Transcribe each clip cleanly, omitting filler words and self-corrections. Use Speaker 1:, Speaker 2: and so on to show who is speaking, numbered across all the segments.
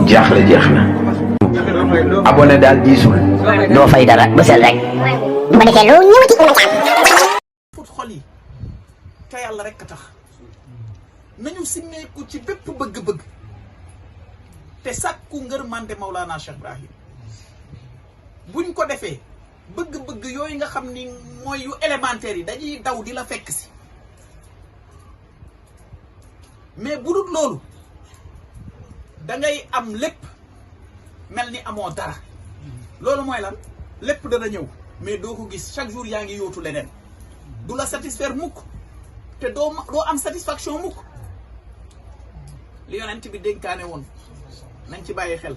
Speaker 1: jaaxle jeex na. abonné daal diisul. doo fay dara bësal rek. bu ko defee loo ñëwati mën a jàpp.
Speaker 2: fut xol yi te yàlla rek a tax nañu simmeeku ci bépp bëgg-bëgg te sàkku ngërmande Maulana Cheikh Ibrahim buñ ko defee bëgg-bëgg yooyu nga xam ni mooy yu élémentaire yi dañuy daw di la fekk si mais bu dul loolu da ngay am lépp mel ni amoo dara loolu mooy lan lépp dana ñëw mais doo ko gis chaque jour yaa ngi yóotu leneen du la satisfaire mukk te doo am satisfaction mukk li yonent bi dénkaane woon nañ ci bàyyi xel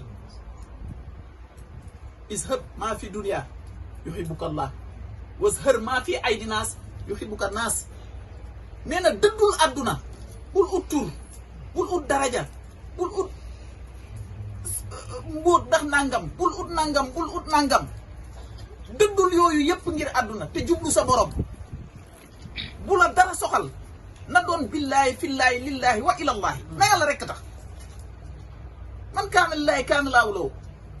Speaker 2: izhab maa fi dunya yuhibbuka Allah wazhar maa fi aydi naas yuhibbuka naas nee na dëddul àdduna bul ut tur bul ut daraja bul ut mbóot ndax nangam bul ut nangam bul ut nangam dëddul yooyu yépp ngir àdduna te jublu sa borom bu la dara soxal na doon billaahi fillaahi lillaahi wa ilallaahi na yàlla rekk tax man kaana lillaahi kaana laahu lahu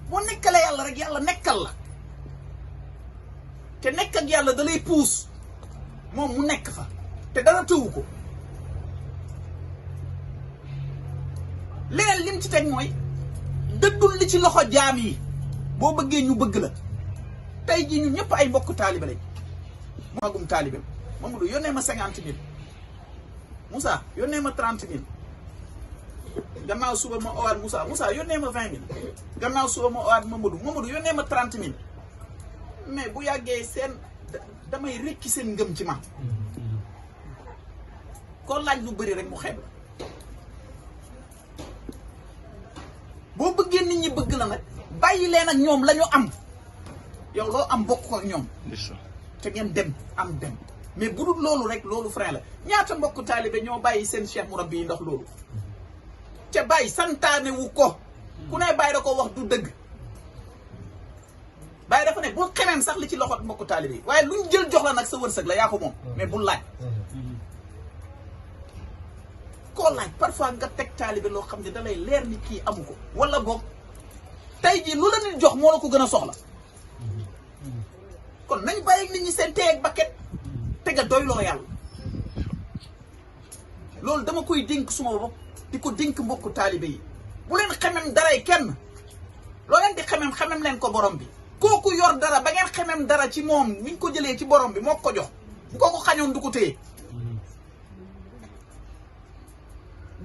Speaker 2: boo nekkalee yàlla rek yàlla nekkal la te nekk ak yàlla da lay puus moom mu nekk fa te dara tëwu ko leneen lim ci teg mooy dëddul li ci loxo jaam yi boo bëggee ñu bëgg la tey jii ñu ñëpp ay mbokk taalibe lañ magum taalibe Mamadou yónnee ma 50 000 Moussa yónnee ma 30 000 gannaaw suba ma owaat Moussa yónnee ma 20 000 gannaaw suba ma owaat Mamadou yónnee ma 30 000 mais bu yàggee seen damay rekki seen ngëm ci man koo laaj lu bëri rek mu xeeb la boo bëggee nit ñi bëgg la nag bàyyi leen ak ñoom la ñu am yow loo am bokk ko ak ñoom te ngeen dem am dem mais bu dul loolu rek loolu frein la ñaata mbokk taalibe ñoo bàyyi seen cheikh murabbi yi ndax loolu ca bàyyi santaane wu ko ku ne bàyyi da ko wax du dëgg bàyyi dafa ne bul xemeen sax li ci loxo mbokk taalibe yi waaye luñ jël jox la nag sa wërsëg la yaa ko moom mais bul laaj koo laaj parfois nga teg taalibe loo xam ne da lay leer ni kii amu ko wala boog tey jii lu la nit jox moo la ko gën a soxla kon nañ bàyyi nit ñi seen tey ak bakket te nga doyloo yàlla loolu dama koy dénk suma bopp di ko dénk mbokku taalibe yi bu leen xemem daray kenn loo leen di xemem leen ko borom bi kooku yor dara ba ngeen xemem dara ci moom niñ ko jëlee ci borom bi moo ko jox bu ko ko xañoon du ko téye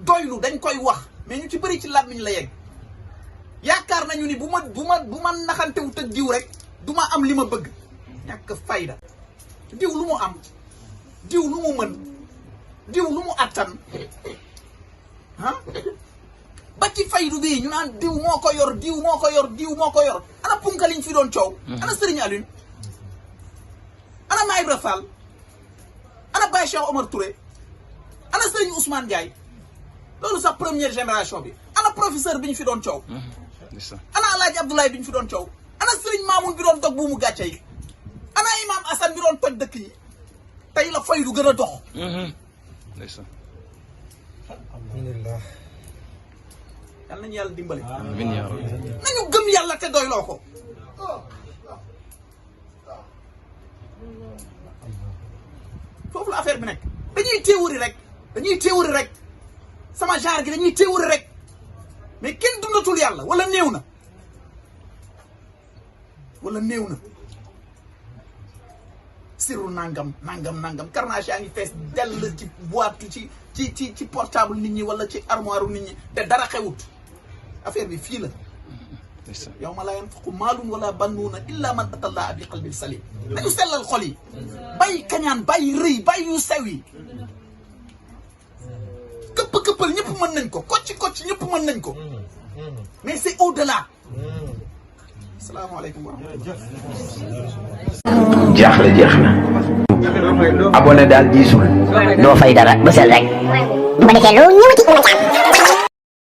Speaker 2: doylu dañ koy wax mais ñu ci bëri ci làmmiñ la yegg yaakaar nañu ni bu ma naxantewu tëg diw rek du ma am li ma bëgg ñàkk fayda diw lu mu am diw lu mu mën diw lu mu attan ah ba ci faydu bii ñu naan diw moo ko yor diw moo ko yor diw moo ko yor ana punka liñ fi doon coow ana Serigne Alioune ana Maï Ibra Fall ana Baye Cheikh Omar Touré ana Serigne Ousmane Ndiaye loolu sax première génération bi ana professeur bi ñu fi doon coow ana Alaaji Abdoulaye bi ñu fi doon coow ana Serigne Mamoun bi doon dog buumu gàcce yi ana Imam Assane bi doon toj dëkk yi tey la faydu gën a dox
Speaker 3: alhamdulillah
Speaker 2: yal nañu yàlla dimbali
Speaker 4: amiin yaa rabbi.
Speaker 2: nañu gëm yàlla te doyloo ko foofu la affaire bi nekk dañuy téewuri rek sama genre gi dañuy téewuri rek mais kenn dundatul yàlla wala néew na siru nangam carnage yaa ngi fees dell ci boîte ci portable nit ñi wala ci armoire nit ñi te dara xewut affaire bi fii la yawma laa yanfaqu maalun wala bannuuna illa man atallaha bi qalbin salim nañu sellal xol yi bàyyi kañaan bàyyi rëy bàyyi yu sew yi këppal ñëpp mën nañ ko kocc ñëpp mën nañ ko mais c'est au-delà. Asalaamaaleykum wa rahmatulah.
Speaker 1: jaaxle jeex na. abonné daal diisul. doo fay dara bësal rek.
Speaker 5: bu ko defee loo ñëwati mën a jàpp.